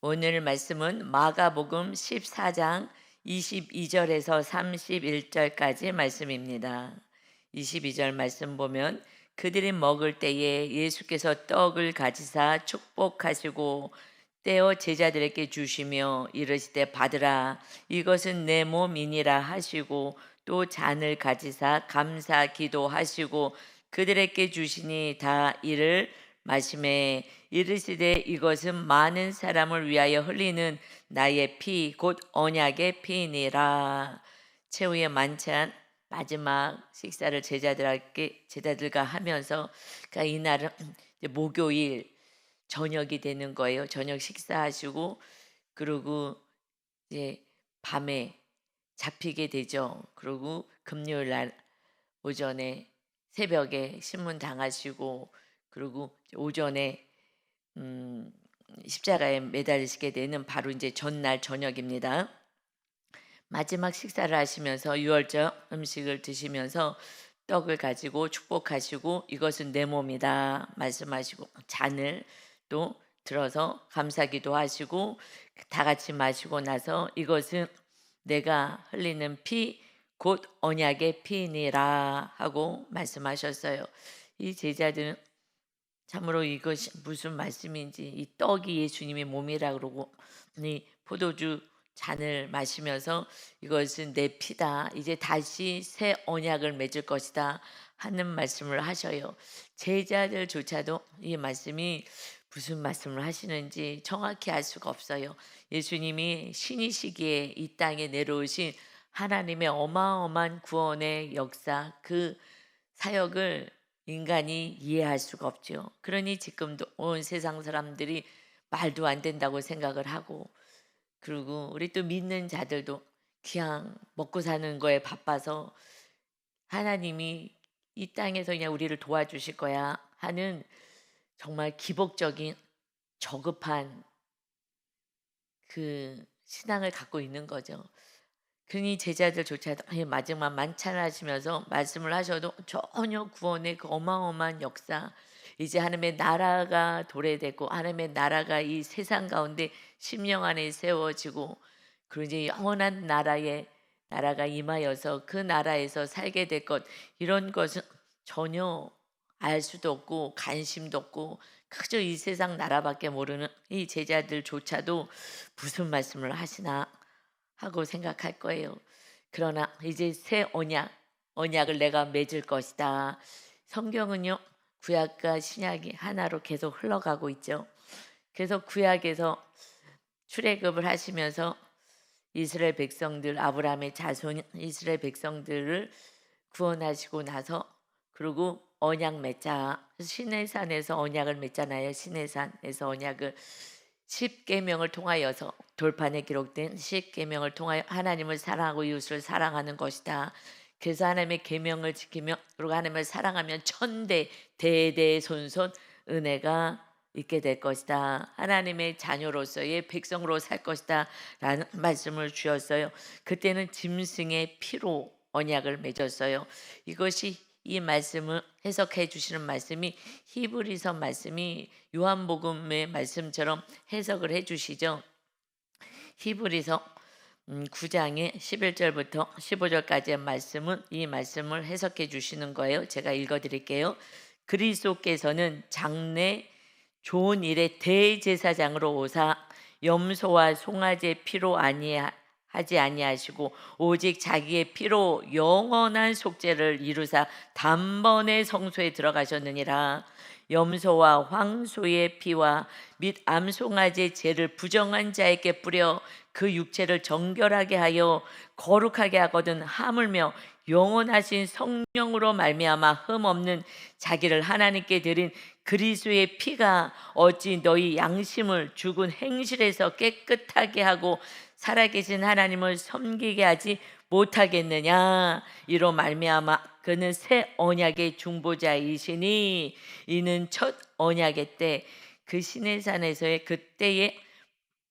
오늘 말씀은 마가복음 14장 22절에서 31절까지 말씀입니다. 22절 말씀 보면 그들이 먹을 때에 예수께서 떡을 가지사 축복하시고 떼어 제자들에게 주시며 이르시되 받으라 이것은 내 몸이니라 하시고 또 잔을 가지사 감사 기도하시고 그들에게 주시니 다 이를 마시매 이르시되 이것은 많은 사람을 위하여 흘리는 나의 피 곧 언약의 피니라. 최후의 만찬 마지막 식사를 제자들과 하면서 그러니까 이날은 이제 목요일 저녁이 되는 거예요. 저녁 식사하시고 그리고 이제 밤에 잡히게 되죠. 그리고 금요일 날 오전에 새벽에 신문 당하시고 그리고 오전에 십자가에 매달리시게 되는 바로 이제 전날 저녁입니다. 마지막 식사를 하시면서 유월절 음식을 드시면서 떡을 가지고 축복하시고 이것은 내 몸이다 말씀하시고 잔을 또 들어서 감사기도 하시고 다 같이 마시고 나서 이것은 내가 흘리는 피 곧 언약의 피니라 하고 말씀하셨어요. 이 제자들은 참으로 이것이 무슨 말씀인지 이 떡이 예수님의 몸이라 그러고 이 포도주 잔을 마시면서 이것은 내 피다. 이제 다시 새 언약을 맺을 것이다 하는 말씀을 하셔요. 제자들조차도 이 말씀이 무슨 말씀을 하시는지 정확히 알 수가 없어요. 예수님이 신이시기에 이 땅에 내려오신 하나님의 어마어마한 구원의 역사 그 사역을 인간이 이해할 수가 없죠. 그러니 지금도 온 세상 사람들이 말도 안 된다고 생각을 하고 그리고 우리 또 믿는 자들도 그냥 먹고 사는 거에 바빠서 하나님이 이 땅에서 그냥 우리를 도와주실 거야 하는 정말 기복적인 저급한 그 신앙을 갖고 있는 거죠. 그러니 제자들조차도 마지막 만찬을 하시면서 말씀을 하셔도 전혀 구원의 그 어마어마한 역사 이제 하나님의 나라가 도래되고 하나님의 나라가 이 세상 가운데 심령 안에 세워지고 그리고 이제 영원한 나라가 임하여서 그 나라에서 살게 될 것 이런 것은 전혀 알 수도 없고 관심도 없고 그저 이 세상 나라밖에 모르는 이 제자들조차도 무슨 말씀을 하시나 하고 생각할 거예요. 그러나 이제 새 언약을 내가 맺을 것이다. 성경은요, 구약과 신약이 하나로 계속 흘러가고 있죠. 그래서 구약에서 출애굽을 하시면서 이스라엘 백성들, 아브라함의 자손 이스라엘 백성들을 구원하시고 나서 그리고 언약 맺자. 시내산에서 언약을 맺잖아요. 시내산에서 언약을 10계명을 통하여서 돌판에 기록된 10계명을 통하여 하나님을 사랑하고 이웃을 사랑하는 것이다. 그래서 하나님의 계명을 지키며 그리고 하나님을 사랑하면 천대 대대손손 은혜가 있게 될 것이다. 하나님의 자녀로서의 백성으로 살 것이다 라는 말씀을 주었어요. 그때는 짐승의 피로 언약을 맺었어요. 이것이 이 말씀을 해석해 주시는 말씀이 히브리서 말씀이 요한복음의 말씀처럼 해석을 해 주시죠. 히브리서 9장의 11절부터 15절까지의 말씀은 이 말씀을 해석해 주시는 거예요. 제가 읽어 드릴게요. 그리스도께서는 장래 좋은 일의 대제사장으로 오사 염소와 송아지의 피로 하지 아니하시고 오직 자기의 피로 영원한 속죄를 이루사 단번에 성소에 들어가셨느니라. 염소와 황소의 피와 및 암송아지의 죄를 부정한 자에게 뿌려 그 육체를 정결하게 하여 거룩하게 하거든 하물며 영원하신 성령으로 말미암아 흠없는 자기를 하나님께 드린 그리스도의 피가 어찌 너희 양심을 죽은 행실에서 깨끗하게 하고 살아계신 하나님을 섬기게 하지 못하겠느냐. 이로 말미암아 그는 새 언약의 중보자이시니 이는 첫 언약의 때 그 시내산에서의 그때의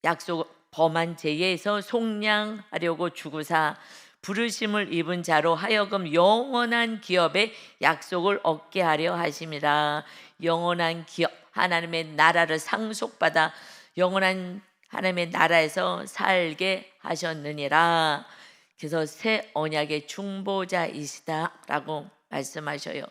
약속 범한 죄에서 속량하려고 주구사 부르심을 입은 자로 하여금 영원한 기업의 약속을 얻게 하려 하심이라. 영원한 기업 하나님의 나라를 상속받아 영원한 하나님의 나라에서 살게 하셨느니라. 그래서 새 언약의 중보자이시다라고 말씀하셔요.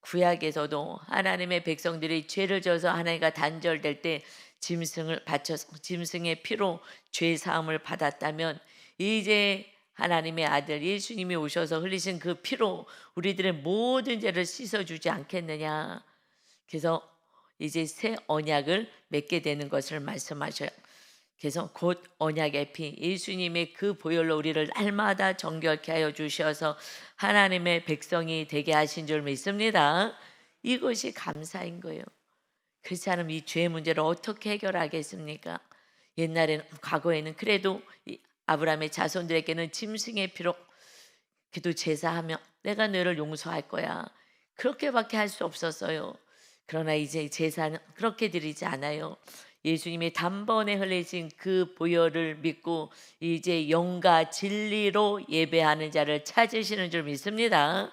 구약에서도 하나님의 백성들이 죄를 져서 하나님과 단절될 때 짐승을 바쳐서 짐승의 피로 죄 사함을 받았다면, 이제 하나님의 아들 예수님이 오셔서 흘리신 그 피로 우리들의 모든 죄를 씻어주지 않겠느냐. 그래서 이제 새 언약을 맺게 되는 것을 말씀하셔요. 그래서 곧 언약의 피, 예수님의 그 보혈로 우리를 날마다 정결케 하여 주셔서 하나님의 백성이 되게 하신 줄 믿습니다. 이것이 감사인 거예요. 그렇지 않으면 이 죄 문제를 어떻게 해결하겠습니까? 옛날에는, 과거에는 그래도 이 아브라함의 자손들에게는 짐승의 피로 기도 제사하며 내가 너를 용서할 거야, 그렇게밖에 할 수 없었어요. 그러나 이제 제사는 그렇게 드리지 않아요. 예수님이 단번에 흘리신 그 보혈을 믿고 이제 영과 진리로 예배하는 자를 찾으시는 줄 믿습니다.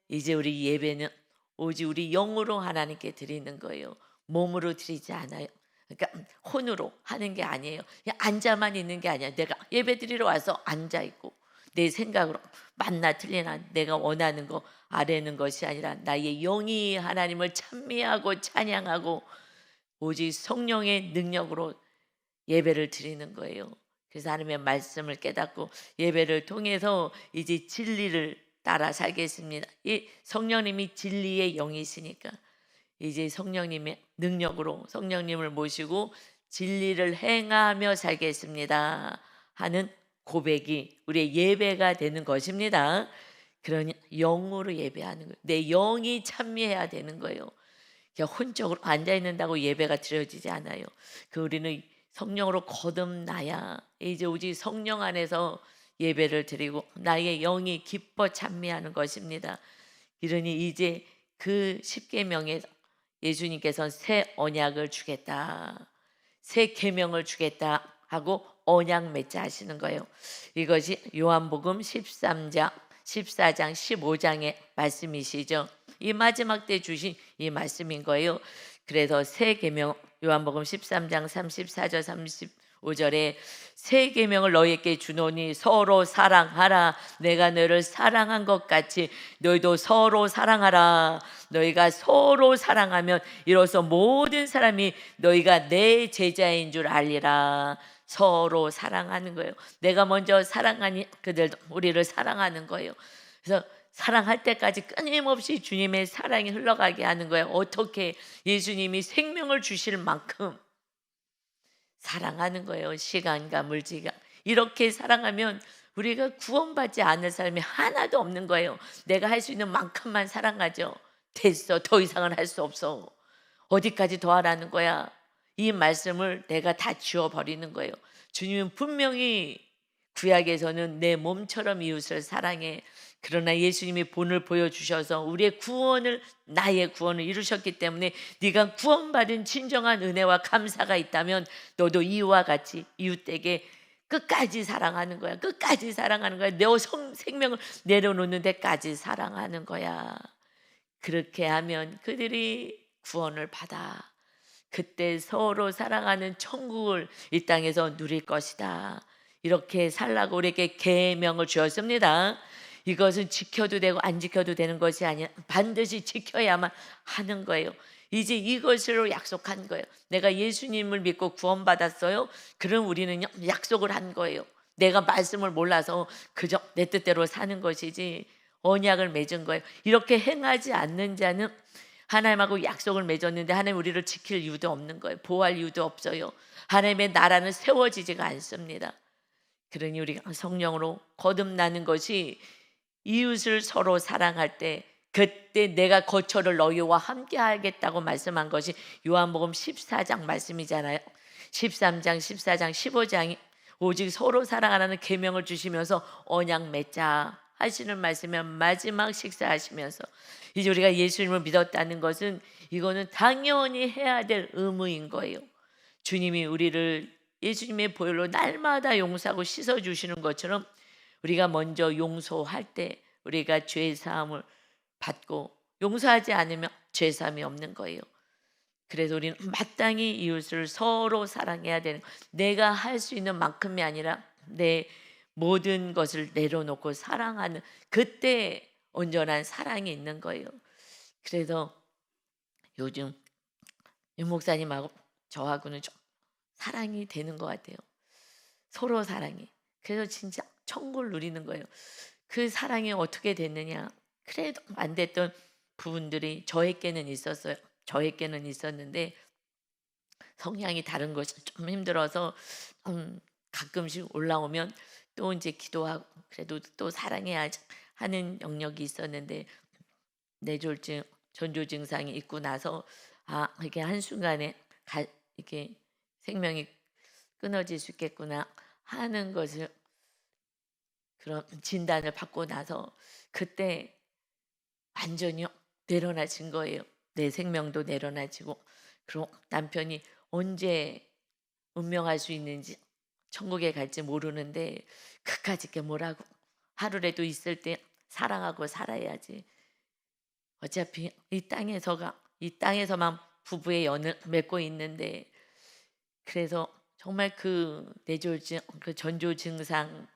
이제 우리 예배는 오직 우리 영으로 하나님께 드리는 거예요. 몸으로 드리지 않아요. 그러니까 혼으로 하는 게 아니에요. 그냥 앉아만 있는 게 아니야. 내가 예배 드리러 와서 앉아 있고 내 생각으로 맞나 틀리나 내가 원하는 거 아뢰는 것이 아니라 나의 영이 하나님을 찬미하고 찬양하고 오직 성령의 능력으로 예배를 드리는 거예요. 그래서 하나님의 말씀을 깨닫고 예배를 통해서 이제 진리를 따라 살겠습니다. 이 성령님이 진리의 영이시니까 이제 성령님의 능력으로 성령님을 모시고 진리를 행하며 살겠습니다 하는 고백이 우리의 예배가 되는 것입니다. 그러니 영으로 예배하는 거예요. 내 영이 찬미해야 되는 거예요. 그냥 혼적으로 앉아 있는다고 예배가 드려지지 않아요. 그 우리는 성령으로 거듭나야 이제 오직 성령 안에서 예배를 드리고 나의 영이 기뻐 찬미하는 것입니다. 이러니 이제 그 십계명에 예수님께서는 새 언약을 주겠다, 새 계명을 주겠다 하고 언약 맺자 하시는 거예요. 이것이 요한복음 13장, 14장, 15장의 말씀이시죠. 이 마지막 때 주신 이 말씀인 거예요. 그래서 새 계명, 요한복음 13장 34절 35절에 새 계명을 너희에게 주노니 서로 사랑하라. 내가 너를 사랑한 것 같이 너희도 서로 사랑하라. 너희가 서로 사랑하면 이로써 모든 사람이 너희가 내 제자인 줄 알리라. 서로 사랑하는 거예요. 내가 먼저 사랑하니 그들도 우리를 사랑하는 거예요. 그래서 사랑할 때까지 끊임없이 주님의 사랑이 흘러가게 하는 거예요. 어떻게? 예수님이 생명을 주실 만큼 사랑하는 거예요. 시간과 물질과 이렇게 사랑하면 우리가 구원받지 않을 사람이 하나도 없는 거예요. 내가 할 수 있는 만큼만 사랑하죠. 됐어, 더 이상은 할 수 없어. 어디까지 더 하라는 거야? 이 말씀을 내가 다 지워버리는 거예요. 주님은 분명히 구약에서는 내 몸처럼 이웃을 사랑해. 그러나 예수님이 본을 보여주셔서 우리의 구원을, 나의 구원을 이루셨기 때문에 네가 구원받은 진정한 은혜와 감사가 있다면 너도 이와 같이 이웃에게 끝까지 사랑하는 거야. 끝까지 사랑하는 거야. 내 생명을 내려놓는 데까지 사랑하는 거야. 그렇게 하면 그들이 구원을 받아. 그때 서로 사랑하는 천국을 이 땅에서 누릴 것이다. 이렇게 살라고 우리에게 계명을 주었습니다. 이것은 지켜도 되고 안 지켜도 되는 것이 아니라 반드시 지켜야만 하는 거예요. 이제 이것으로 약속한 거예요. 내가 예수님을 믿고 구원받았어요. 그럼 우리는 약속을 한 거예요. 내가 말씀을 몰라서 그저 내 뜻대로 사는 것이지 언약을 맺은 거예요. 이렇게 행하지 않는 자는 하나님하고 약속을 맺었는데 하나님 우리를 지킬 이유도 없는 거예요. 보호할 이유도 없어요. 하나님의 나라는 세워지지가 않습니다. 그러니 우리가 성령으로 거듭나는 것이 이웃을 서로 사랑할 때 그때 내가 거처를 너희와 함께 하겠다고 말씀한 것이 요한복음 14장 말씀이잖아요. 13장, 14장, 15장이 오직 서로 사랑하라는 계명을 주시면서 언약 맺자 하시는 말씀이면 마지막 식사하시면서 이제 우리가 예수님을 믿었다는 것은 이거는 당연히 해야 될 의무인 거예요. 주님이 우리를 예수님의 보혈로 날마다 용서하고 씻어주시는 것처럼 우리가 먼저 용서할 때 우리가 죄사함을 받고 용서하지 않으면 죄사함이 없는 거예요. 그래서 우리는 마땅히 이웃을 서로 사랑해야 되는, 내가 할 수 있는 만큼이 아니라 내 모든 것을 내려놓고 사랑하는, 그때 온전한 사랑이 있는 거예요. 그래서 요즘 윤 목사님하고 저하고는 좀 사랑이 되는 것 같아요. 서로 사랑이. 그래서 진짜 천국을 누리는 거예요. 그 사랑이 어떻게 됐느냐? 그래도 안 됐던 부분들이 저에게는 있었어요. 저에게는 있었는데 성향이 다른 것이 좀 힘들어서 가끔씩 올라오면 또 이제 기도하고 그래도 또 사랑해야지 하는 영역이 있었는데, 뇌졸중, 전조 증상이 있고 나서 이게 한순간에 이게 생명이 끊어질 수 있겠구나 하는 것을, 그런 진단을 받고 나서 그때 완전히 내려놔진 거예요. 내 생명도 내려놔지고, 그리고 남편이 언제 운명할 수 있는지, 천국에 갈지 모르는데 그까짓 게 뭐라고, 하루라도 있을 때 사랑하고 살아야지. 어차피 이 땅에서만 부부의 연을 맺고 있는데. 그래서 정말 그 뇌졸중, 그 전조 증상,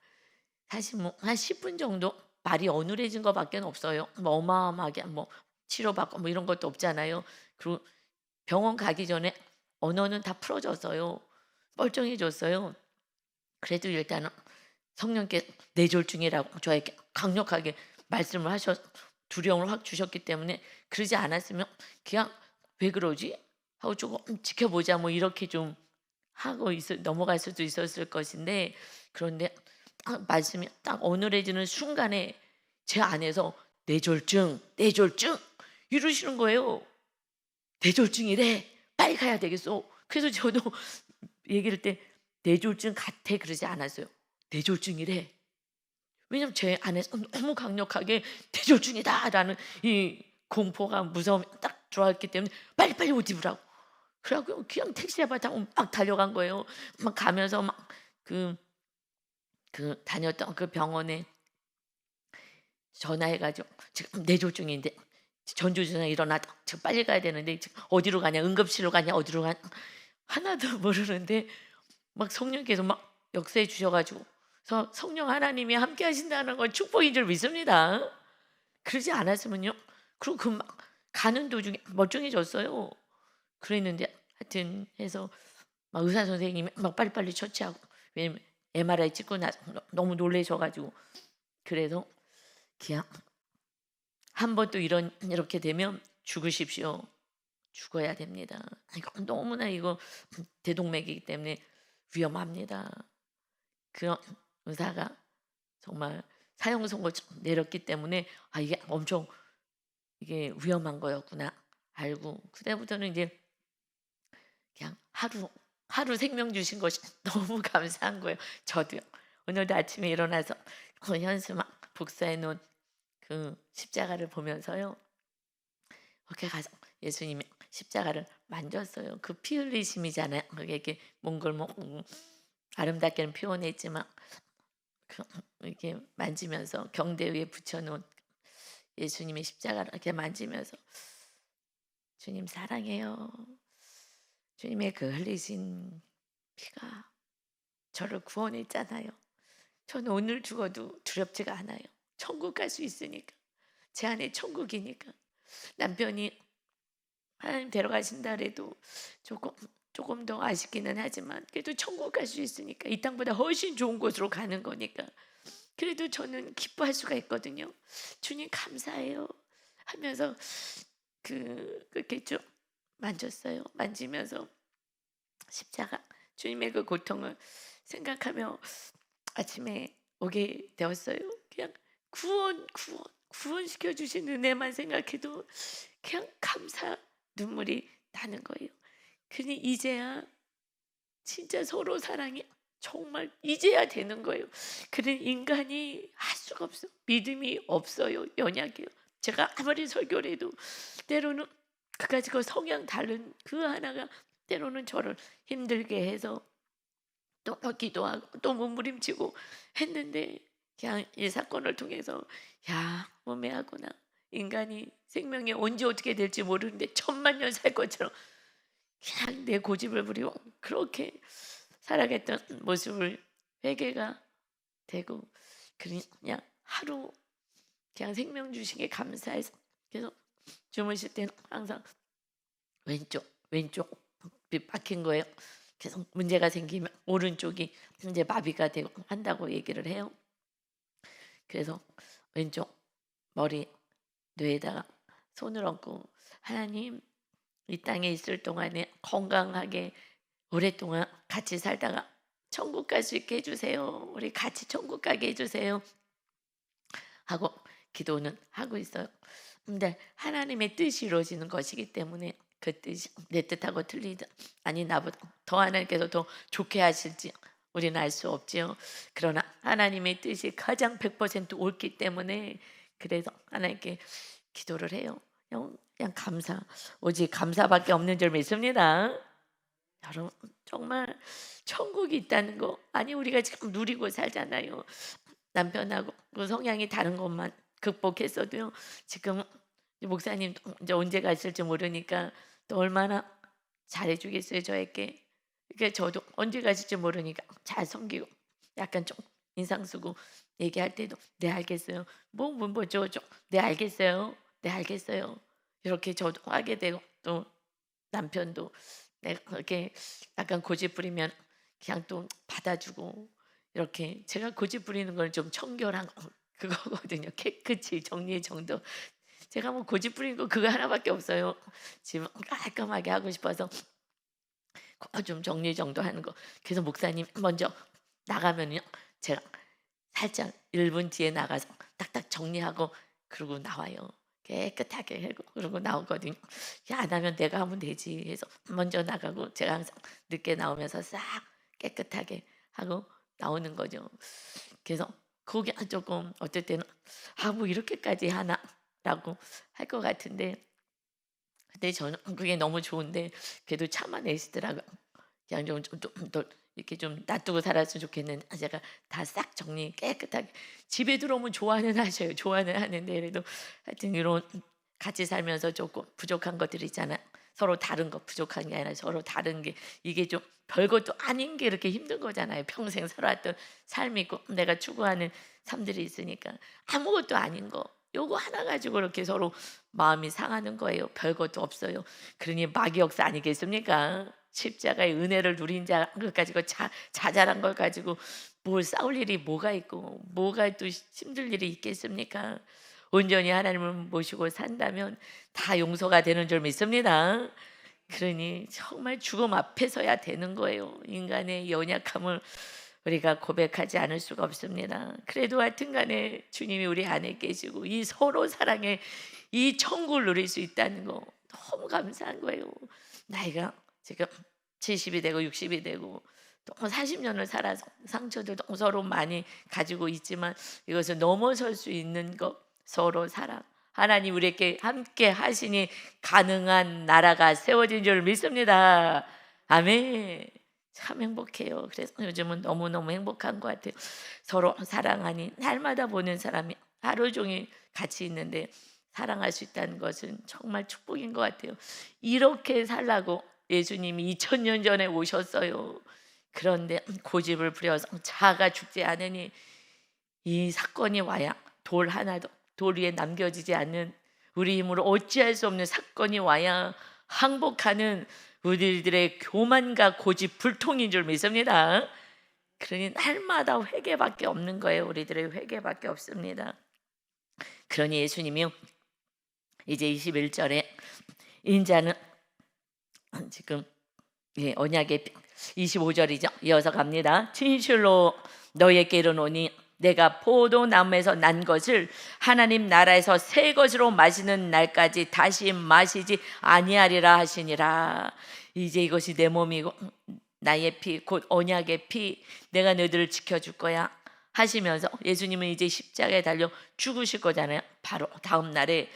사실 뭐 한 10분 정도 말이 어눌해진 거밖에 없어요. 뭐 어마어마하게 뭐 치료받고 뭐 이런 것도 없잖아요. 그리고 병원 가기 전에 언어는 다 풀어졌어요. 멀쩡해졌어요. 그래도 일단은 성령께 뇌졸중이라고 저에게 강력하게 말씀을 두려움을 확 주셨기 때문에, 그러지 않았으면 그냥 '왜 그러지?' 하고 조금 지켜보자 뭐 이렇게 좀 하고 넘어갈 수도 있었을 것인데, 그런데 딱 말씀이 딱 어눌해지는 순간에 제 안에서 "뇌졸중, 뇌졸중." 이러시는 거예요. "뇌졸중이래. 빨리 가야 되겠어." 그래서 저도 얘기를 때 "뇌졸중 같아." 그러지 않았어요. "뇌졸중이래." 왜냐면 제 안에서 너무 강력하게 "뇌졸중이다."라는 이 공포가, 무서움이 딱 들어왔기 때문에 빨리빨리 옷 입으라고. 그래 갖고 그냥 택시에 타고 막 달려간 거예요. 막 가면서 막 다녔던 그 병원에 전화해 가지고 "지금 뇌졸중인데 전조증상 일어났다. 지금 빨리 가야 되는데 지금 어디로 가냐. 응급실로 가냐. 어디로 가냐." 하나도 모르는데 막 성령께서 막 역사해 주셔 가지고, 그래서 성령 하나님이 함께 하신다는 건 축복인 줄 믿습니다. 그러지 않았으면요. 그리고 그 막 가는 도중에 멀쩡해졌어요. 그랬는데 하여튼 해서 막 의사 선생님이 막 빨리빨리 처치하고, 왜냐면 MRI 찍고 나서 너무 놀라셔 가지고. 그래서 그냥 한 번 또 이렇게 되면 죽으십시오. 죽어야 됩니다. 이거 너무나, 이거 대동맥이기 때문에 위험합니다. 그 의사가 정말 사형 선고 내렸기 때문에 이게 엄청 이게 위험한 거였구나 알고, 그때부터는 이제 그냥 하루 생명 주신 것이 너무 감사한 거예요. 저도요. 오늘도 아침에 일어나서 현수막 복사해 놓은 그 십자가를 보면서요. 이렇게 가서 예수님이 십자가를 만졌어요. 그 피 흘리심이잖아요. 그게 이렇게 몽골몽 아름답게는 표현했지만 이렇게 만지면서 경대 위에 붙여놓은 예수님의 십자가를 이렇게 만지면서 주님 사랑해요. 주님의 그 흘리신 피가 저를 구원했잖아요. 저는 오늘 죽어도 두렵지가 않아요. 천국 갈 수 있으니까. 제 안에 천국이니까. 남편이 하나님 데려가신다 그래도 조금 더 아쉽기는 하지만 그래도 천국 갈 수 있으니까, 이 땅보다 훨씬 좋은 곳으로 가는 거니까 그래도 저는 기뻐할 수가 있거든요. 주님 감사해요 하면서 그렇게 쭉 만졌어요. 만지면서 십자가 주님의 그 고통을 생각하며 아침에 오게 되었어요. 그냥 구원시켜 주신 은혜만 생각해도 그냥 감사 눈물이 나는 거예요. 그니 이제야 진짜 서로 사랑이 정말 이제야 되는 거예요. 그런 인간이 할 수가 없어. 믿음이 없어요. 연약해요. 제가 아무리 설교를 해도 때로는 그까지 그 성향 다른 그 하나가 때로는 저를 힘들게 해서 또 기도하고 또 몸부림치고 했는데, 그냥 이 사건을 통해서 야 몸매하구나. 인간이 생명이 언제 어떻게 될지 모르는데 천만 년 살 것처럼 그냥 내 고집을 부리고 그렇게 살아갔던 모습을 회개가 되고, 그냥 하루 그냥 생명 주신 게 감사해서 계속 주무실 때는 항상 왼쪽 막힌 거예요. 계속 문제가 생기면 오른쪽이 이제 마비가 되고 한다고 얘기를 해요. 그래서 왼쪽 머리 뇌에다가 손을 얹고, 하나님, 이 땅에 있을 동안에 건강하게 오랫동안 같이 살다가 천국 갈 수 있게 해주세요. 우리 같이 천국 가게 해주세요 하고 기도는 하고 있어요. 근데 하나님의 뜻이 이루어지는 것이기 때문에 그 뜻이 내 뜻하고 틀리든 아니 나보다 더 하나님께서 더 좋게 하실지 우리는 알 수 없지요. 그러나 하나님의 뜻이 가장 100% 옳기 때문에 그래서 하나님께 기도를 해요. 그냥 감사, 오직 감사밖에 없는 줄 믿습니다. 여러분, 정말 천국이 있다는 거, 아니 우리가 지금 누리고 살잖아요. 남편하고 그 성향이 다른 것만 극복했어도요. 지금 목사님 이제 언제 가실지 모르니까 또 얼마나 잘해주겠어요 저에게. 그러니까 저도 언제 가실지 모르니까 잘 섬기고 약간 좀 인상 쓰고 얘기할 때도 네 알겠어요. 뭐저저 네 알겠어요. 네 알겠어요. 이렇게 저도 하게 되고, 또 남편도 내가 그렇게 약간 고집 부리면 그냥 또 받아주고, 이렇게 제가 고집 부리는 건 좀 청결한 그거거든요. 깨끗이 정리의 정도. 제가 뭐 고집 부리는 거 그거 하나밖에 없어요. 집을 깔끔하게 하고 싶어서 그거 좀 정리정돈하는 거. 그래서 목사님 먼저 나가면요, 제가 살짝 1분 뒤에 나가서 딱딱 정리하고 그러고 나와요. 깨끗하게 하고 그러고 나오거든요. 야, 안 하면 내가 하면 되지 해서 먼저 나가고, 제가 항상 늦게 나오면서 싹 깨끗하게 하고 나오는 거죠. 그래서 그게 조금 어떨 때는 뭐 이렇게까지 하나라고 할 것 같은데, 근데 저는 그게 너무 좋은데 그래도 참아내시더라고요. 그냥 더 이렇게 좀 놔두고 살았으면 좋겠는데 제가 다 싹 정리 깨끗하게, 집에 들어오면 좋아는 하셔요. 좋아는 하는데 그래도 하여튼 이런 같이 살면서 조금 부족한 것들 있잖아요. 서로 다른 거 부족한 게 아니라 서로 다른 게, 이게 좀 별것도 아닌 게 이렇게 힘든 거잖아요. 평생 살아왔던 삶이 있고 내가 추구하는 삶들이 있으니까 아무것도 아닌 거 요거 하나 가지고 이렇게 서로 마음이 상하는 거예요. 별것도 없어요. 그러니 마귀 역사 아니겠습니까? 십자가의 은혜를 누린 자 그 가지고 자잘한 걸 가지고 뭘 싸울 일이 뭐가 있고 뭐가 또 힘들 일이 있겠습니까? 온전히 하나님을 모시고 산다면 다 용서가 되는 줄 믿습니다. 그러니 정말 죽음 앞에 서야 되는 거예요. 인간의 연약함을 우리가 고백하지 않을 수가 없습니다. 그래도 하여튼 간에 주님이 우리 안에 계시고 이 서로 사랑의 이 천국을 누릴 수 있다는 거 너무 감사한 거예요. 나이가 지금 70이 되고 60이 되고 또 40년을 살아서 상처도 서로 많이 가지고 있지만 이것을 넘어설 수 있는 것, 서로 사랑, 하나님 우리에게 함께 하시니 가능한 나라가 세워진 줄 믿습니다. 아멘. 참 행복해요. 그래서 요즘은 너무너무 행복한 것 같아요. 서로 사랑하니 날마다 보는 사람이 하루 종일 같이 있는데 사랑할 수 있다는 것은 정말 축복인 것 같아요. 이렇게 살라고 예수님이 2000년 전에 오셨어요. 그런데 고집을 부려서 자아가 죽지 않으니 이 사건이 와야, 돌 위에 남겨지지 않는 우리 힘으로 어찌할 수 없는 사건이 와야 항복하는 우리들의 교만과 고집 불통인 줄 믿습니다. 그러니 날마다 회개밖에 없는 거예요. 우리들의 회개밖에 없습니다. 그러니 예수님이 이제 21절에 인자는 지금 언약의 25절이죠. 이어서 갑니다. 진실로 너에게 이르노니 내가 포도나무에서 난 것을 하나님 나라에서 새 것으로 마시는 날까지 다시 마시지 아니하리라 하시니라. 이제 이것이 내 몸이고 나의 피 곧 언약의 피, 내가 너희들을 지켜줄 거야 하시면서 예수님은 이제 십자가에 달려 죽으실 거잖아요. 바로 다음 날에.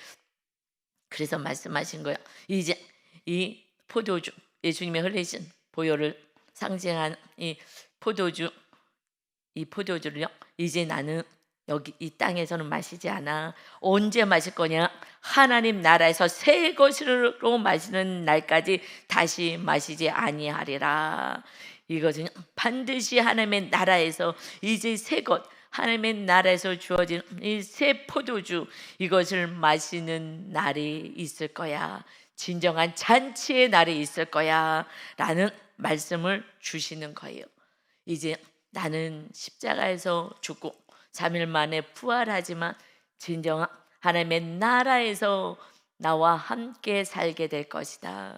그래서 말씀하신 거예요. 이제 이 포도주, 예수님이 흘리신 보혈을 상징한 이 포도주를요, 이제 나는 여기 이 땅에서는 마시지 않아. 언제 마실 거냐? 하나님 나라에서 새 것으로 마시는 날까지 다시 마시지 아니하리라. 이것은 반드시 하나님의 나라에서 이제 새 것, 하나님의 나라에서 주어진 이 새 포도주, 이것을 마시는 날이 있을 거야. 진정한 잔치의 날이 있을 거야 라는 말씀을 주시는 거예요. 이제 나는 십자가에서 죽고 3일 만에 부활하지만 진정한 하나님의 나라에서 나와 함께 살게 될 것이다.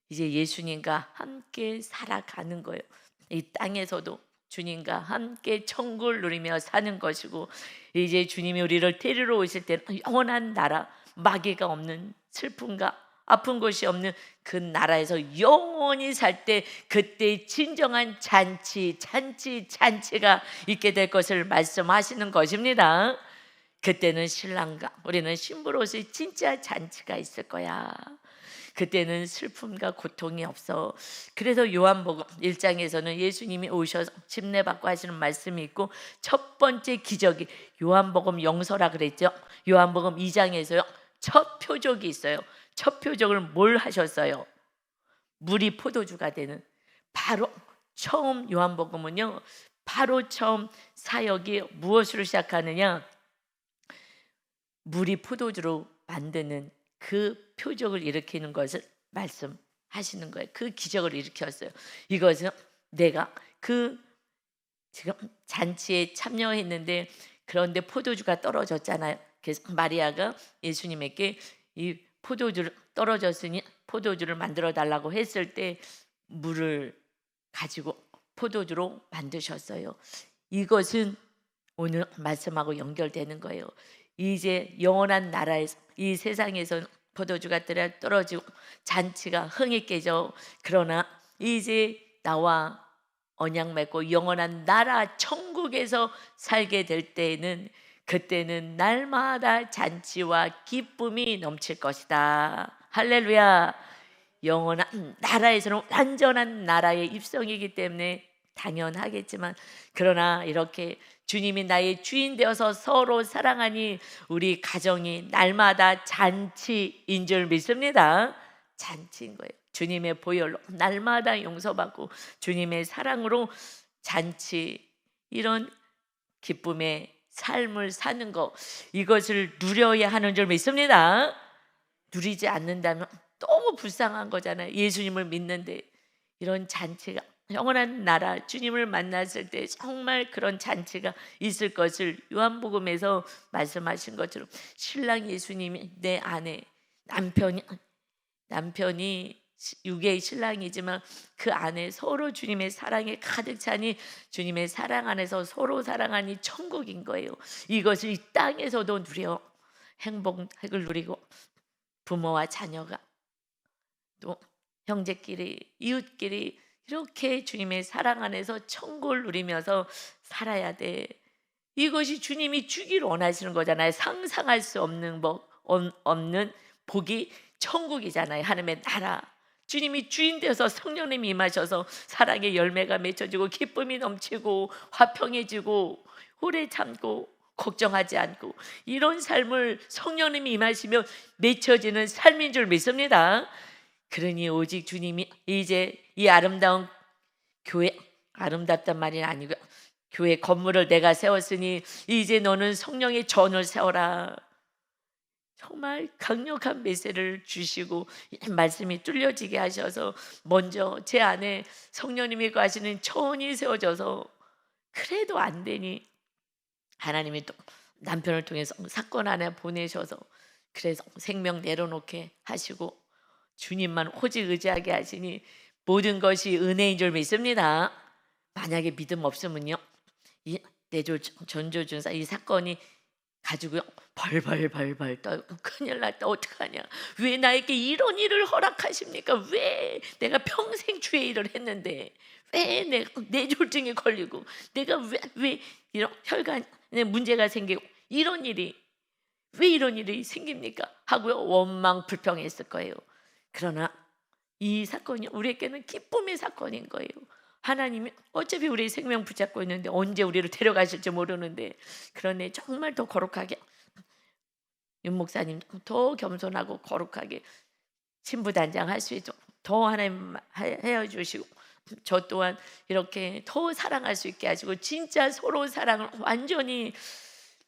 이제 예수님과 함께 살아가는 거예요. 이 땅에서도 주님과 함께 천국을 누리며 사는 것이고, 이제 주님이 우리를 데리러 오실 때는 영원한 나라, 마귀가 없는, 슬픔과 아픈 것이 없는 그 나라에서 영원히 살 때, 그때 진정한 잔치가 있게 될 것을 말씀하시는 것입니다. 그때는 신랑과 우리는 신부로서의 진짜 잔치가 있을 거야. 그때는 슬픔과 고통이 없어. 그래서 요한복음 1장에서는 예수님이 오셔서 침례받고 하시는 말씀이 있고, 첫 번째 기적이 요한복음 영서라 그랬죠. 요한복음 2장에서요 첫 표적이 있어요. 첫 표적을 뭘 하셨어요? 물이 포도주가 되는. 바로 처음 요한복음은요, 바로 처음 사역이 무엇으로 시작하느냐, 물이 포도주로 만드는 그 표적을 일으키는 것을 말씀하시는 거예요. 그 기적을 일으켰어요. 이것은 내가 그 지금 잔치에 참여했는데, 그런데 포도주가 떨어졌잖아요. 그래서 마리아가 예수님에게 이 포도주를 떨어졌으니 포도주를 만들어 달라고 했을 때 물을 가지고 포도주로 만드셨어요. 이것은 오늘 말씀하고 연결되는 거예요. 이제 영원한 나라에서, 이 세상에서 포도주가 떨어지고 잔치가 흥이 깨져. 그러나 이제 나와 언약 맺고 영원한 나라 천국에서 살게 될 때에는, 그때는 날마다 잔치와 기쁨이 넘칠 것이다. 할렐루야. 영원한 나라에서는 완전한 나라의 입성이기 때문에 당연하겠지만, 그러나 이렇게 주님이 나의 주인 되어서 서로 사랑하니 우리 가정이 날마다 잔치인 줄 믿습니다. 잔치인 거예요. 주님의 보혈로 날마다 용서받고 주님의 사랑으로 잔치, 이런 기쁨의 삶을 사는 것, 이것을 누려야 하는 줄 믿습니다. 누리지 않는다면 너무 불쌍한 거잖아요. 예수님을 믿는데 이런 잔치가, 영원한 나라 주님을 만났을 때 정말 그런 잔치가 있을 것을 요한복음에서 말씀하신 것처럼, 신랑 예수님이 내 아내, 남편이 육의 신랑이지만 그 안에 서로 주님의 사랑에 가득 차니, 주님의 사랑 안에서 서로 사랑하니 천국인 거예요. 이것을 이 땅에서도 누려 행복을 누리고, 부모와 자녀가 또 형제끼리 이웃끼리 이렇게 주님의 사랑 안에서 천국을 누리면서 살아야 돼. 이것이 주님이 주기를 원하시는 거잖아요. 상상할 수 없는 없는 복이 천국이잖아요. 하나님의 나라. 주님이 주인 되어서 성령님이 임하셔서 사랑의 열매가 맺혀지고 기쁨이 넘치고 화평해지고 오래 참고 걱정하지 않고, 이런 삶을 성령님이 임하시면 맺혀지는 삶인 줄 믿습니다. 그러니 오직 주님이 이제 이 아름다운 교회, 아름답단 말이 아니고 교회 건물을 내가 세웠으니 이제 너는 성령의 전을 세워라. 정말 강력한 메시지를 주시고 말씀이 뚫려지게 하셔서 먼저 제 안에 성령님이 가시는 전이 세워져서, 그래도 안 되니 하나님이 또 남편을 통해서 사건 하나 보내셔서, 그래서 생명 내려놓게 하시고 주님만 오직 의지하게 하시니 모든 것이 은혜인 줄 믿습니다. 만약에 믿음 없으면요, 이 내조 전조준사 이 사건이 가지고요 벌벌 떨고 큰일 났다, 어떡하냐, 왜 나에게 이런 일을 허락하십니까, 왜 내가 평생 주의 일을 했는데 왜 내가 뇌졸중에 걸리고 내가 왜 이런 혈관에 문제가 생기고 왜 이런 일이 생깁니까 하고요 원망 불평했을 거예요. 그러나 이 사건이 우리에게는 기쁨의 사건인 거예요. 하나님이 어차피 우리 생명 붙잡고 있는데 언제 우리를 데려가실지 모르는데, 그러네 정말 더 거룩하게 윤 목사님 더 겸손하고 거룩하게 신부단장 할 수 있도록 더 하나님 헤어 주시고, 저 또한 이렇게 더 사랑할 수 있게 하시고 진짜 서로 사랑을 완전히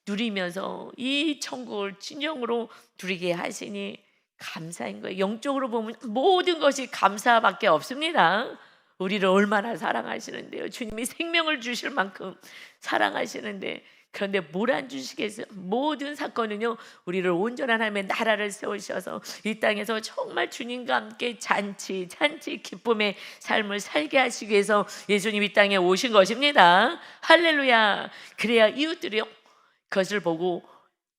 누리면서 이 천국을 진정으로 누리게 하시니 감사인 거예요. 영적으로 보면 모든 것이 감사밖에 없습니다. 우리를 얼마나 사랑하시는데요. 주님이 생명을 주실 만큼 사랑하시는데, 그런데 뭘 안 주시겠어요? 모든 사건은요, 우리를 온전한 하나님의 나라를 세우셔서 이 땅에서 정말 주님과 함께 잔치 기쁨의 삶을 살게 하시기 위해서 예수님 이 땅에 오신 것입니다. 할렐루야. 그래야 이웃들이요, 그것을 보고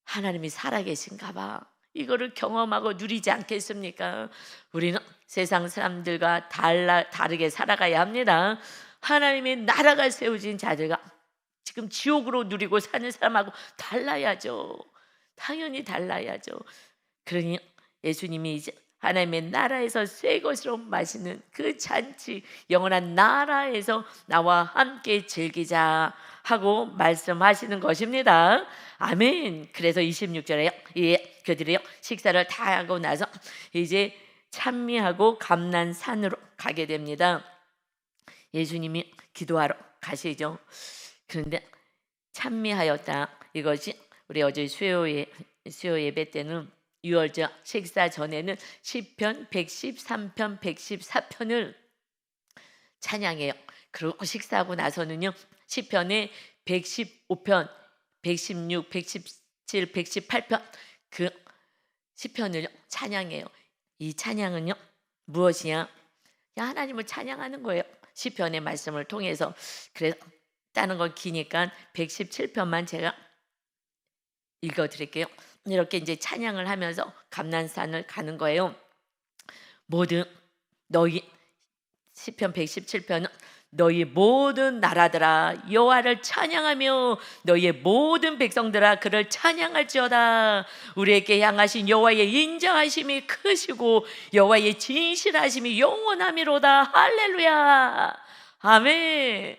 하나님이 살아계신가 봐, 이거를 경험하고 누리지 않겠습니까? 우리는 세상 사람들과 다르게 살아가야 합니다. 하나님의 나라가 세워진 자들과 지금 지옥으로 누리고 사는 사람하고 달라야죠. 당연히 달라야죠. 그러니 예수님이 이제 하나님의 나라에서 새 것으로 마시는 그 잔치, 영원한 나라에서 나와 함께 즐기자 하고 말씀하시는 것입니다. 아멘. 그래서 26절에 그들이 식사를 다 하고 나서 이제 찬미하고 감난산으로 가게 됩니다. 예수님이 기도하러 가시죠. 그런데 찬미하였다, 이것이 우리 어제 수요 예배 때는 유월절 식사 전에는 시편 113편 114편을 찬양해요. 그리고 식사하고 나서는요, 시편의 115편 116 117 118편 그 시편을 찬양해요. 이 찬양은요 무엇이냐? 하나님을 찬양하는 거예요. 시편의 말씀을 통해서. 그래서 따는 건 기니까 117편만 제가 읽어드릴게요. 이렇게 이제 찬양을 하면서 감난산을 가는 거예요. 모든 너희, 시편 117편은 너희 모든 나라들아 여호와를 찬양하며 너희의 모든 백성들아 그를 찬양할지어다. 우리에게 향하신 여호와의 인자하심이 크시고 여호와의 진실하심이 영원하미로다. 할렐루야. 아멘.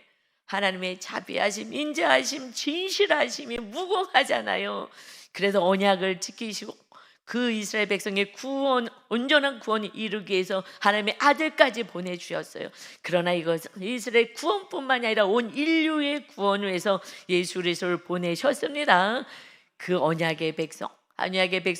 하나님의 자비하심, 인자하심, 진실하심이 무궁하잖아요. 그래서 언약을 지키시고 그 이스라엘 백성의 구원, 온전한 구원을 이루기 위해서 하나님의 아들까지 보내주셨어요. 그러나 이것은 이스라엘 구원뿐만이 아니라 온 인류의 구원을 위해서 예수 그리스도를 보내셨습니다. 그 언약의 백성,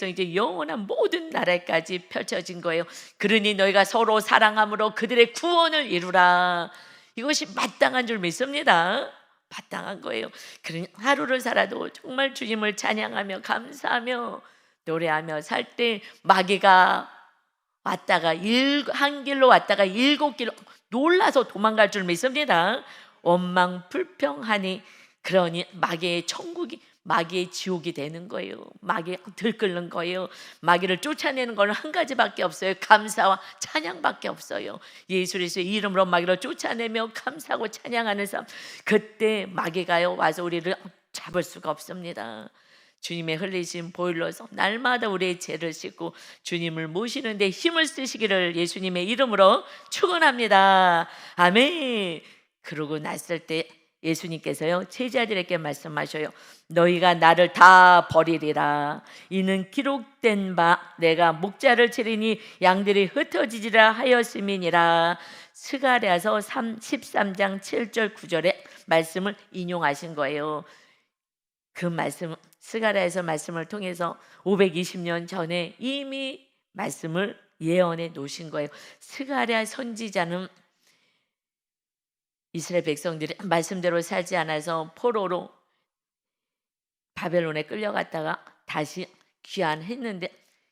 이제 영원한 모든 나라까지 펼쳐진 거예요. 그러니 너희가 서로 사랑함으로 그들의 구원을 이루라. 이것이 마땅한 줄 믿습니다. 마땅한 거예요. 그러니 하루를 살아도 정말 주님을 찬양하며 감사하며 노래하며 살 때 마귀가 왔다가 한 길로 왔다가 7길로 놀라서 도망갈 줄 믿습니다. 원망 불평하니, 그러니 마귀의 천국이 마귀의 지옥이 되는 거예요. 마귀가 들끓는 거예요. 마귀를 쫓아내는 건 한 가지밖에 없어요. 감사와 찬양밖에 없어요. 예수 그리스도의 이름으로 마귀를 쫓아내며 감사하고 찬양하는 사람, 그때 마귀가요 와서 우리를 잡을 수가 없습니다. 주님의 흘리신 보혈로서 날마다 우리의 죄를 씻고 주님을 모시는 데 힘을 쓰시기를 예수님의 이름으로 축원합니다. 아멘. 그러고 났을 때 예수님께서요 제자들에게 말씀하셔요. 너희가 나를 다 버리리라. 이는 기록된 바 내가 목자를 치리니 양들이 흩어지리라 하였음이니라. 스가랴서 13장 7절 9절의 말씀을 인용하신 거예요. 그 말씀, 스가랴에서 말씀을 통해서 520년 전에 이미 말씀을 예언해 놓으신 거예요. 스가랴 선지자는 이스라엘 백성들이 말씀대로 살지 않아서 포로로 바벨론에 끌려갔다가 다시 귀환했는데,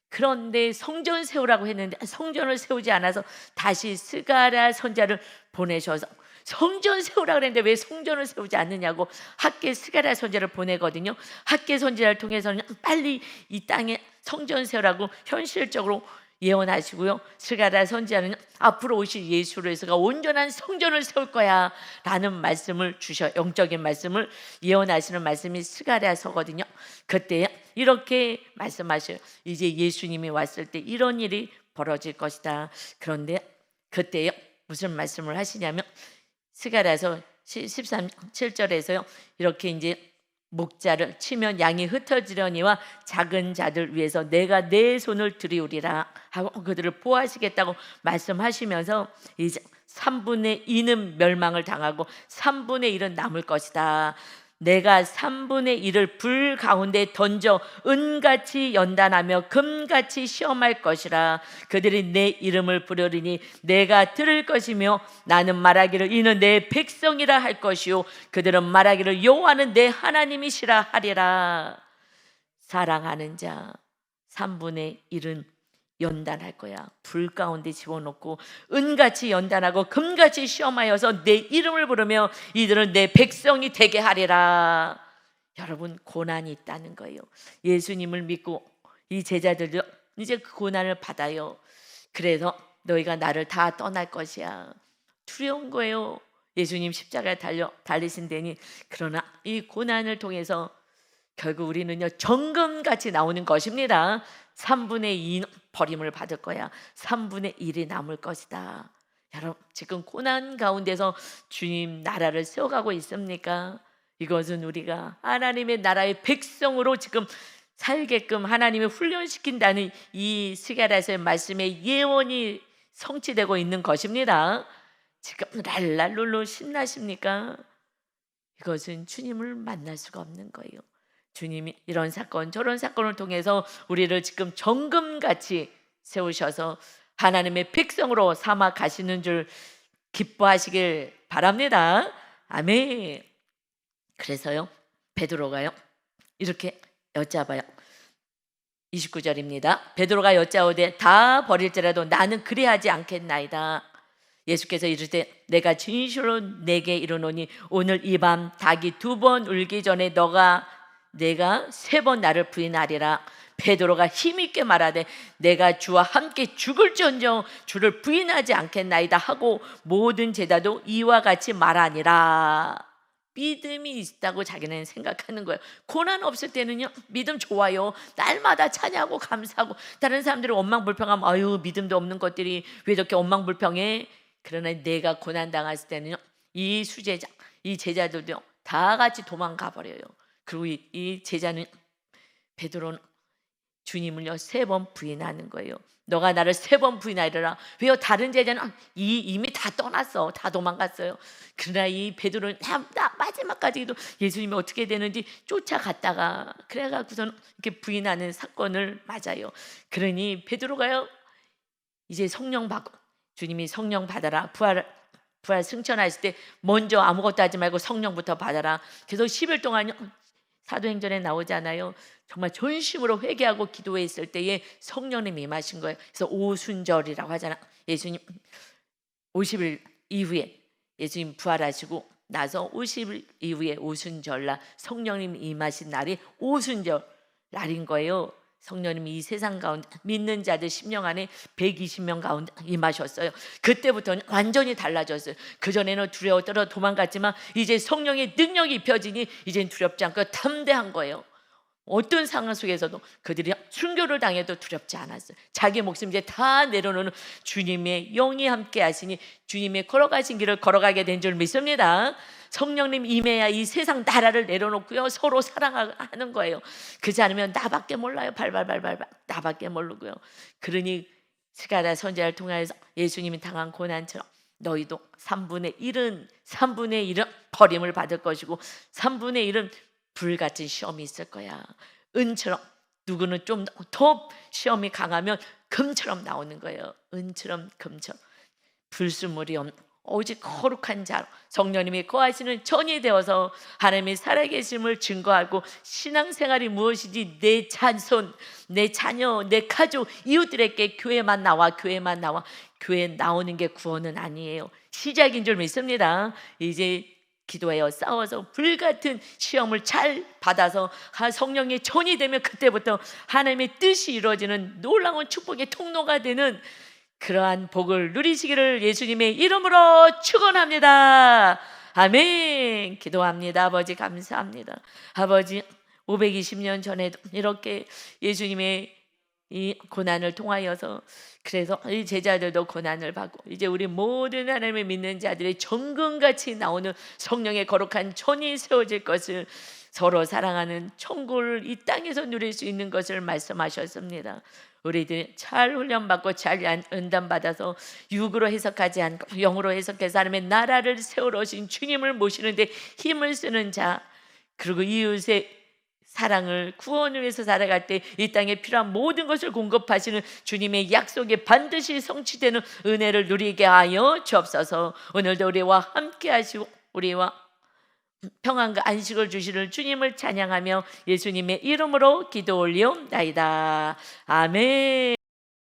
그런데 성전 세우라고 했는데 성전을 세우지 않아서 다시 스가랴 선지자를 보내셔서 성전 세우라고 했는데 왜 성전을 세우지 않느냐고 학계 스가랴 선지자를 보내거든요. 학계 선지자를 통해서는 빨리 이 땅에 성전 세우라고 현실적으로 예언하시고요. 스가랴 선지자는 앞으로 오실 예수 그리스도가 온전한 성전을 세울 거야 라는 말씀을 주셔, 영적인 말씀을 예언하시는 말씀이 스가랴서거든요. 그때 이렇게 말씀하셔요. 이제 예수님이 왔을 때 이런 일이 벌어질 것이다. 그런데 그때요 무슨 말씀을 하시냐면 스가랴서 7절에서요. 이렇게 이제 목자를 치면 양이 흩어지려니와 작은 자들 위해서 내가 내 손을 들이우리라 하고 그들을 보호하시겠다고 말씀하시면서 이제 3분의 2는 멸망을 당하고 3분의 1은 남을 것이다. 내가 3분의 1을 불 가운데 던져 은같이 연단하며 금같이 시험할 것이라. 그들이 내 이름을 부르리니 내가 들을 것이며 나는 말하기를 이는 내 백성이라 할 것이요 그들은 말하기를 여호와는 내 하나님이시라 하리라. 사랑하는 자 3분의 1은 연단할 거야. 불 가운데 집어넣고 은같이 연단하고 금같이 시험하여서 내 이름을 부르며 이들은 내 백성이 되게 하리라. 여러분, 고난이 있다는 거예요. 예수님을 믿고 이 제자들도 이제 그 고난을 받아요. 그래서 너희가 나를 다 떠날 것이야. 두려운 거예요. 예수님 십자가에 달리신 데니. 그러나 이 고난을 통해서 결국 우리는요 정금같이 나오는 것입니다. 3분의 2 버림을 받을 거야. 3분의 1이 남을 것이다. 여러분, 지금 고난 가운데서 주님 나라를 세워가고 있습니까? 이것은 우리가 하나님의 나라의 백성으로 지금 살게끔 하나님이 훈련시킨다는 이 스가랴서의 말씀의 예언이 성취되고 있는 것입니다. 지금 랄랄룰루 신나십니까? 이것은 주님을 만날 수가 없는 거예요. 주님이 이런 사건 저런 사건을 통해서 우리를 지금 정금같이 세우셔서 하나님의 백성으로 삼아 가시는 줄 기뻐하시길 바랍니다. 아멘. 그래서요 베드로가요 이렇게 여짜봐요. 29절입니다. 베드로가 여짜오되 다 버릴지라도 나는 그리하지 않겠나이다. 예수께서 이르되 내가 진실로 내게 이르노니 오늘 이 밤 닭이 2번 울기 전에 내가 3번 나를 부인하리라. 베드로가 힘있게 말하되 내가 주와 함께 죽을지언정 주를 부인하지 않겠나이다 하고 모든 제자도 이와 같이 말하니라. 믿음이 있다고 자기는 생각하는 거예요. 고난 없을 때는요 믿음 좋아요. 날마다 찬양하고 감사하고 다른 사람들이 원망불평하면 아유 믿음도 없는 것들이 왜 이렇게 원망불평해. 그러나 내가 고난 당했을 때는요 이 수제자 이 제자들도 다 같이 도망가 버려요. 그리고 이 제자는 베드로는 주님을요 3번 부인하는 거예요. 너가 나를 3번 부인하리라. 왜요? 다른 제자는 이미 다 떠났어. 다 도망갔어요. 그러나 이 베드로는 마지막까지도 예수님이 어떻게 되는지 쫓아갔다가 그래가지고서는 이렇게 부인하는 사건을 맞아요. 그러니 베드로가요 이제 성령 받고 주님이 성령 받아라 부활 승천하실 때 먼저 아무것도 하지 말고 성령부터 받아라. 그래서 10일 동안 사도행전에 나오잖아요. 정말 전심으로 회개하고 기도했을 때에 성령님이 임하신 거예요. 그래서 오순절이라고 하잖아. 예수님 50일 이후에 예수님 부활하시고 나서 50일 이후에 오순절날 성령님이 임하신 날이 오순절 날인 거예요. 성령님이 이 세상 가운데 믿는 자들 심령 안에 120명 가운데 임하셨어요. 그때부터는 완전히 달라졌어요. 그전에는 두려워 떨어 도망갔지만 이제 성령의 능력이 입혀지니 이젠 두렵지 않고 담대한 거예요. 어떤 상황 속에서도 그들이 순교를 당해도 두렵지 않았어요. 자기 목숨 이제 다 내려놓는 주님의 영이 함께 하시니 주님의 걸어가신 길을 걸어가게 된 줄 믿습니다. 성령님 임해야 이 세상 나라를 내려놓고요 서로 사랑하는 거예요. 그렇지 않으면 나밖에 몰라요. 발발발발 나밖에 모르고요. 그러니 스가랴 선지자를 통해서 예수님이 당한 고난처럼 너희도 3분의 1은 버림을 받을 것이고 3분의 1은 불같은 시험이 있을 거야. 은처럼 누구는 좀 더 시험이 강하면 금처럼 나오는 거예요. 은처럼 금처럼 불순물이 없는 오직 거룩한 자로 성령님이 거하시는 전이 되어서 하나님의 살아계심을 증거하고 신앙생활이 무엇이지 내 자손, 내 자녀, 내 가족, 이웃들에게 교회만 나와 교회 나오는 게 구원은 아니에요. 시작인 줄 믿습니다. 이제 기도하여 싸워서 불같은 시험을 잘 받아서 성령의 전이 되면 그때부터 하나님의 뜻이 이루어지는 놀라운 축복의 통로가 되는 그러한 복을 누리시기를 예수님의 이름으로 축원합니다. 아멘. 기도합니다. 아버지 감사합니다. 아버지 520년 전에도 이렇게 예수님의 이 고난을 통하여서, 그래서 이 제자들도 고난을 받고 이제 우리 모든 하나님을 믿는 자들의 정금같이 나오는 성령의 거룩한 전이 세워질 것을, 서로 사랑하는 천국을 이 땅에서 누릴 수 있는 것을 말씀하셨습니다. 우리들 잘 훈련받고 잘 은담받아서 육으로 해석하지 않고 영으로 해석해서 하나님의 나라를 세우러 오신 주님을 모시는데 힘을 쓰는 자, 그리고 이웃의 사랑을, 구원을 위해서 살아갈 때 이 땅에 필요한 모든 것을 공급하시는 주님의 약속이 반드시 성취되는 은혜를 누리게 하여 주옵소서. 오늘도 우리와 함께 하시고 우리와 평안과 안식을 주시는 주님을 찬양하며 예수님의 이름으로 기도 올리옵나이다. 아멘.